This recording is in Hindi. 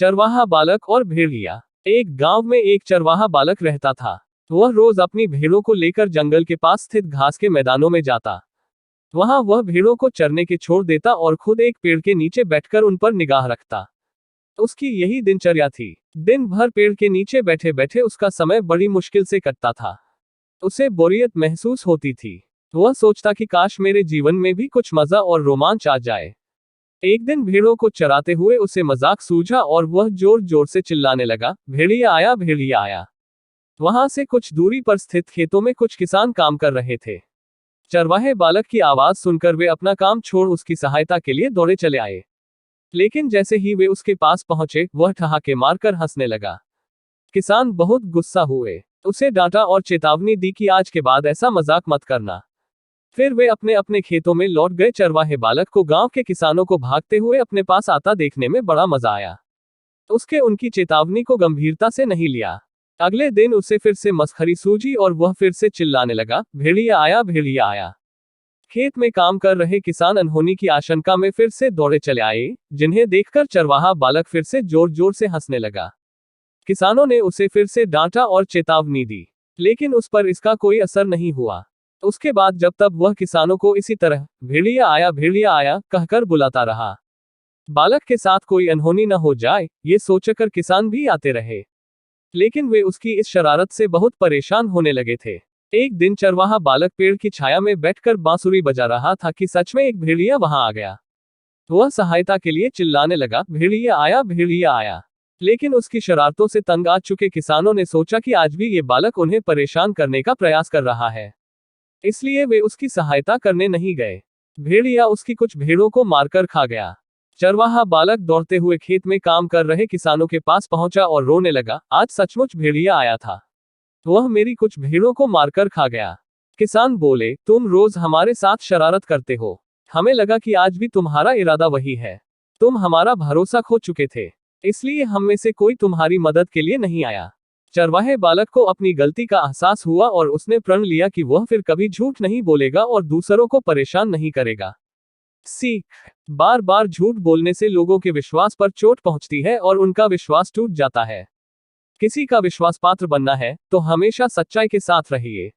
चरवाहा बालक और भेड़िया। एक गांव में एक चरवाहा बालक रहता था। वह रोज अपनी भेड़ों को लेकर जंगल के पास स्थित घास के मैदानों में जाता। वहां वह भेड़ों को चरने के छोड़ देता और खुद एक पेड़ के नीचे बैठकर उन पर निगाह रखता। उसकी यही दिनचर्या थी। दिन भर पेड़ के नीचे बैठे बैठे उसका समय बड़ी मुश्किल से कटता था। उसे बोरियत महसूस होती थी। वह सोचता कि काश मेरे जीवन में भी कुछ मजा और रोमांच आ जाए। एक दिन भेड़ों को चराते हुए उसे मजाक सूझा और वह जोर जोर से चिल्लाने लगा, भेड़िया आया, भेड़िया आया। वहां से कुछ दूरी पर स्थित खेतों में कुछ किसान काम कर रहे थे। चरवाहे बालक की आवाज सुनकर वे अपना काम छोड़ उसकी सहायता के लिए दौड़े चले आए। लेकिन जैसे ही वे उसके पास पहुंचे, वह ठहाके मारकर हंसने लगा। किसान बहुत गुस्सा हुए, उसे डांटा और चेतावनी दी कि आज के बाद ऐसा मजाक मत करना। फिर वे अपने अपने खेतों में लौट गए। चरवाहे बालक को गांव के किसानों को भागते हुए अपने पास आता देखने में बड़ा मजा आया। उसके उनकी चेतावनी को गंभीरता से नहीं लिया। अगले दिन उसे फिर से मसखरी सूझी और वह फिर से चिल्लाने लगा, भेड़िया आया, भेड़िया आया। खेत में काम कर रहे किसान अनहोनी की आशंका में फिर से दौड़े चले आए, जिन्हें देखकर चरवाहा बालक फिर से जोर जोर से हंसने लगा। किसानों ने उसे फिर से डांटा और चेतावनी दी, लेकिन उस पर इसका कोई असर नहीं हुआ। उसके बाद जब तब वह किसानों को इसी तरह भेड़िया आया कहकर बुलाता रहा। बालक के साथ कोई अनहोनी न हो जाए, ये सोचकर किसान भी आते रहे। लेकिन वे उसकी इस शरारत से बहुत परेशान होने लगे थे। एक दिन चरवाहा बालक पेड़ की छाया में बैठकर बांसुरी बजा रहा था कि सच में एक भेड़िया वहां आ गया। वह सहायता के लिए चिल्लाने लगा, भेड़िया आया, भेड़िया आया। लेकिन उसकी शरारतों से तंग आ चुके किसानों ने सोचा कि आज भी ये बालक उन्हें परेशान करने का प्रयास कर रहा है, इसलिए वे उसकी सहायता करने नहीं गए। भेड़िया उसकी कुछ भेड़ों को मारकर खा गया। चरवाहा बालक दौड़ते हुए खेत में काम कर रहे किसानों के पास पहुंचा और रोने लगा, आज सचमुच भेड़िया आया था। वह मेरी कुछ भेड़ों को मारकर खा गया। किसान बोले, तुम रोज हमारे साथ शरारत करते हो। हमें लगा कि आज भी तुम्हारा इरादा वही है। तुम हमारा भरोसा खो चुके थे, इसलिए हम में से कोई तुम्हारी मदद के लिए नहीं आया। चरवाहे बालक को अपनी गलती का एहसास हुआ और उसने प्रण लिया कि वह फिर कभी झूठ नहीं बोलेगा और दूसरों को परेशान नहीं करेगा। सीख, बार बार झूठ बोलने से लोगों के विश्वास पर चोट पहुंचती है और उनका विश्वास टूट जाता है। किसी का विश्वास पात्र बनना है तो हमेशा सच्चाई के साथ रहिए।